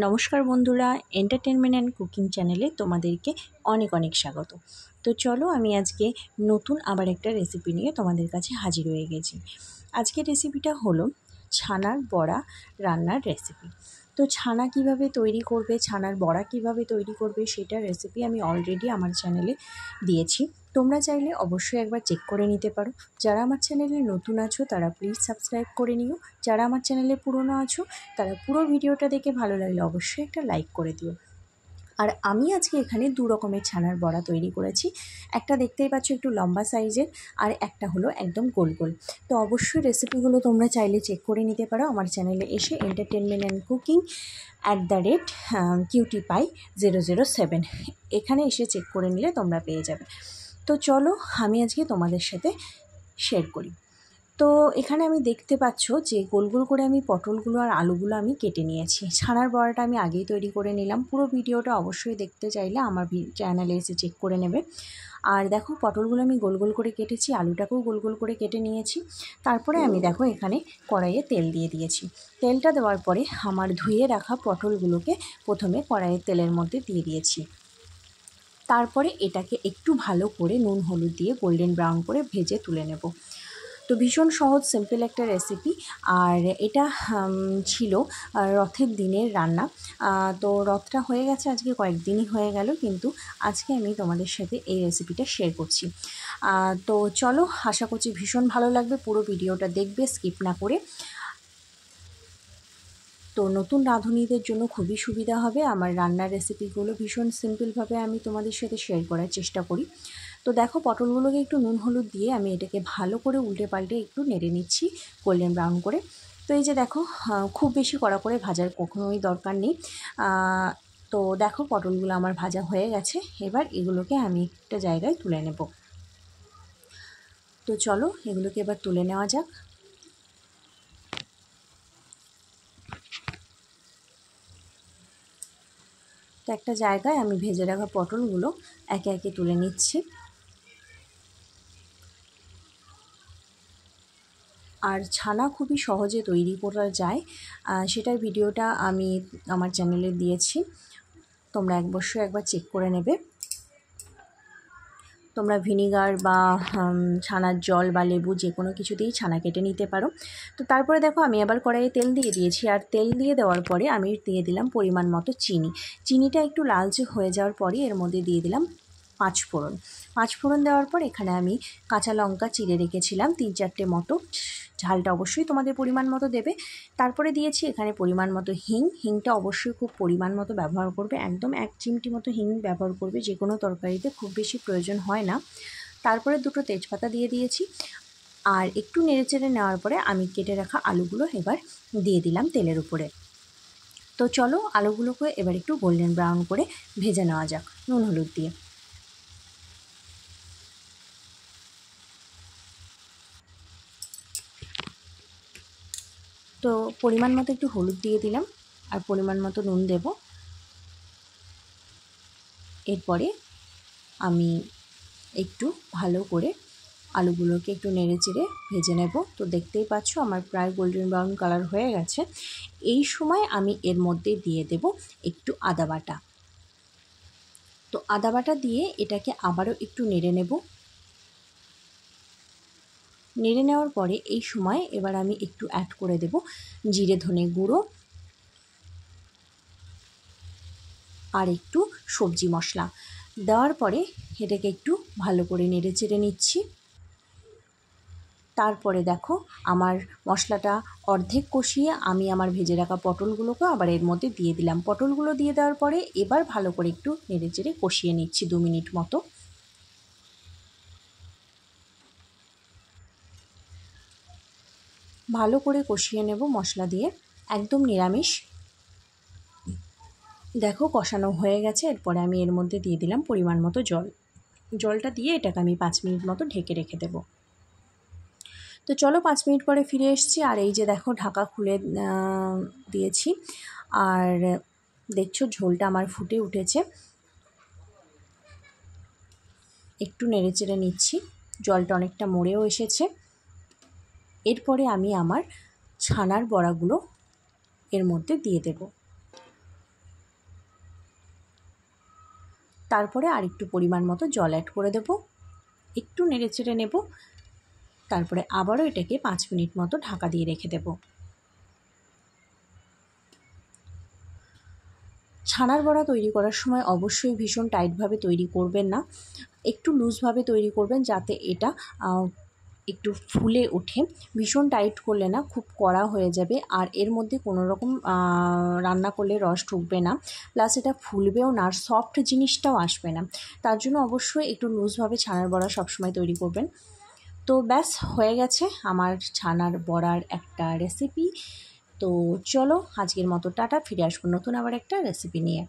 নমস্কার বন্ধুরা, entertainment and cooking চ্যানেলে তোমাদেরকে অনেক অনেক স্বাগত। তো চলো, আমি আজকে নতুন আবার একটা রেসিপি নিয়ে তোমাদের কাছে হাজির হয়ে গেছি। আজকের রেসিপিটা হলো ছানার বড়া রান্নার রেসিপি। তো ছানা কিভাবে তৈরি করবে, ছানার বড়া কিভাবে তৈরি করবে, সেটার রেসিপি আমি অলরেডি আমার চ্যানেলে দিয়েছি। তোমরা চাইলে অবশ্যই একবার চেক করে নিতে পারো। যারা আমার চ্যানেলে নতুন আছো তারা প্লিজ সাবস্ক্রাইব করে নিও। যারা আমার চ্যানেলে পুরনো আছো তারা পুরো ভিডিওটা দেখে ভালো লাগলে অবশ্যই একটা লাইক করে দিও। আর আমি আজকে এখানে দু রকমের ছানার বড়া তৈরি করেছি। একটা দেখতেই পাচ্ছ একটু লম্বা সাইজের, আর একটা হলো একদম গোল গোল। তো অবশ্যই রেসিপিগুলো তোমরা চাইলে চেক করে নিতে পারো আমার চ্যানেলে এসে, এন্টারটেনমেন্ট অ্যান্ড কুকিং @QTPie007 এখানে এসে চেক করে নিলে তোমরা পেয়ে যাবে। তো চলো, আমি আজকে তোমাদের সাথে শেয়ার করি। তো এখানে আমি দেখতে পাচ্ছ যে গোল গোল করে আমি পটলগুলো আর আলুগুলো আমি কেটে নিয়েছি। ছানার বড়াটা আমি আগেই তৈরি করে নিলাম। পুরো ভিডিওটা অবশ্যই দেখতে চাইলে আমার চ্যানেলে এসে চেক করে নেবে। আর দেখো, পটলগুলো আমি গোল গোল করে কেটেছি, আলুটাকেও গোল গোল করে কেটে নিয়েছি। তারপরে আমি দেখো এখানে কড়াইয়ে তেল দিয়ে দিয়েছি। তেলটা দেওয়ার পরে আমার ধুয়ে রাখা পটলগুলোকে প্রথমে কড়াইয়ের তেলের মধ্যে দিয়ে দিয়েছি। তারপরে এটাকে একটু ভালো করে নুন হলুদ দিয়ে গোল্ডেন ব্রাউন করে ভেজে তুলে নেব। তো ভীষণ সহজ সিম্পল একটা রেসিপি। আর এটা ছিল রথের দিনের রান্না। তো রথটা হয়ে গেছে আজকে কয়েকদিনই হয়ে গেল, কিন্তু আজকে আমি তোমাদের সাথে এই রেসিপিটা শেয়ার করছি। তো চলো, আশা করছি ভীষণ ভালো লাগবে, পুরো ভিডিওটা দেখবে স্কিপ না করে। তো নতুন রাঁধুনিদের জন্য খুবই সুবিধা হবে। আমার রান্নার রেসিপিগুলো ভীষণ সিম্পলভাবে আমি তোমাদের সাথে শেয়ার করার চেষ্টা করি। তো দেখো, পটলগুলোকে একটু নুন হলুদ দিয়ে আমি এটাকে ভালো করে উল্টে পাল্টে একটু নেড়ে নিচ্ছি গোল্ডেন ব্রাউন করে। তো এই যে দেখো, খুব বেশি কড়া করে ভাজার কখনোই দরকার নেই। তো দেখো, পটলগুলো আমার ভাজা হয়ে গেছে। এবার এগুলোকে আমি একটা জায়গায় তুলে নেব। তো চলো, এগুলোকে এবার তুলে নেওয়া যাক। তো একটা জায়গায় আমি ভেজে রাখা পটলগুলো একে একে তুলে নিচ্ছি। আর ছানা খুবই সহজে তৈরি করা যায়, সেটার ভিডিওটা আমি আমার চ্যানেলে দিয়েছি, তোমরা অবশ্যই একবার চেক করে নেবে। তোমরা ভিনিগার বা ছানার জল বা লেবু যে কোনো কিছুতেই ছানা কেটে নিতে পারো। তো তারপরে দেখো, আমি আবার কড়াইয়ে তেল দিয়ে দিয়েছি, আর তেল দিয়ে দেওয়ার পরে আমি দিয়ে দিলাম পরিমাণ মতো চিনি। চিনিটা একটু লালচে হয়ে যাওয়ার পরে এর মধ্যে দিয়ে দিলাম পাঁচফোড়ন দেওয়ার পর এখানে আমি কাঁচা লঙ্কা চিড়ে রেখেছিলাম 3-4টে মতো। ঝালটা অবশ্যই তোমাদের পরিমাণ মতো দেবে। তারপরে দিয়েছি এখানে পরিমাণ মতো হিংটা অবশ্যই খুব পরিমাণ মতো ব্যবহার করবে, একদম 1 চিমটি মতো হিং ব্যবহার করবে, যে কোনো তরকারিতে খুব বেশি প্রয়োজন হয় না। তারপরে 2টো তেজপাতা দিয়ে দিয়েছি। আর একটু নেড়েচেড়ে নেওয়ার পরে আমি কেটে রাখা আলুগুলো এবার দিয়ে দিলাম তেলের উপরে। তো চলো, আলুগুলোকে এবার একটু গোল্ডেন ব্রাউন করে ভেজে নেওয়া যাক নুন হলুদ দিয়ে। তো পরিমাণ মতো একটু হলুদ দিয়ে দিলাম, আর পরিমাণ মতো নুন দেব। এরপরে আমি একটু ভালো করে আলুগুলোকে একটু নেড়েচেড়ে ভেজে নেব। তো দেখতেই পাচ্ছ আমার প্রায় গোল্ডেন ব্রাউন কালার হয়ে গেছে। এই সময় আমি এর মধ্যে দিয়ে দেব একটু আদা বাটা। তো আদা বাটা দিয়ে এটাকে আবারও একটু নেড়ে নেব। নেড়ে নেওয়ার পরে এই সময় এবার আমি একটু অ্যাড করে দেব জিরে ধনে গুঁড়ো আর একটু সবজি মশলা। দেওয়ার পরে এটাকে একটু ভালো করে নেড়ে চেড়ে নিচ্ছি। তারপরে দেখো, আমার মশলাটা অর্ধেক কষিয়ে আমি আমার ভেজে রাখা পটলগুলোকে আবার এর মধ্যে দিয়ে দিলাম। পটলগুলো দিয়ে দেওয়ার পরে এবার ভালো করে একটু নেড়ে চেড়ে কষিয়ে নিচ্ছি 2 মিনিট মতো। ভালো করে কষিয়ে নেব মশলা দিয়ে, একদম নিরামিষ। দেখো, কষানো হয়ে গেছে। এরপরে আমি এর মধ্যে দিয়ে দিলাম পরিমাণ মতো জলটা দিয়ে এটাকে আমি 5 মিনিট মতো ঢেকে রেখে দেবো। তো চলো, 5 মিনিট পরে ফিরে এসেছি। আর এই যে দেখো, ঢাকা খুলে দিয়েছি, আর দেখছো ঝোলটা আমার ফুটে উঠেছে। একটু নেড়েচেড়ে নিচ্ছি, জলটা অনেকটা মরেও এসেছে। এরপরে আমি আমার ছানার বড়াগুলো এর মধ্যে দিয়ে দেব। তারপরে আর একটু পরিমাণ মতো জল অ্যাড করে দেব, একটু নেড়ে চেড়ে নেব, তারপরে আবারও এটাকে 5 মিনিট মতো ঢাকা দিয়ে রেখে দেব। ছানার বড়া তৈরি করার সময় অবশ্যই ভীষণ টাইটভাবে তৈরি করবেন না, একটু লুজভাবে তৈরি করবেন যাতে এটা একটু ফুলে ওঠে। ভীষণ টাইট করলে না খুব কড়া হয়ে যাবে, আর এর মধ্যে কোনো রকম রান্না করলে রস ঢুকবে না, প্লাস এটা ফুলবেও না, আর সফট জিনিসটাও আসবে না। তার জন্য অবশ্যই একটু লুজভাবে ছানার বড়া সবসময় তৈরি করবেন। তো ব্যাস হয়ে গেছে আমার ছানার বড়ার একটা রেসিপি। তো চলো আজকের মতো টাটা, ফিরে আসবো নতুন আবার একটা রেসিপি নিয়ে।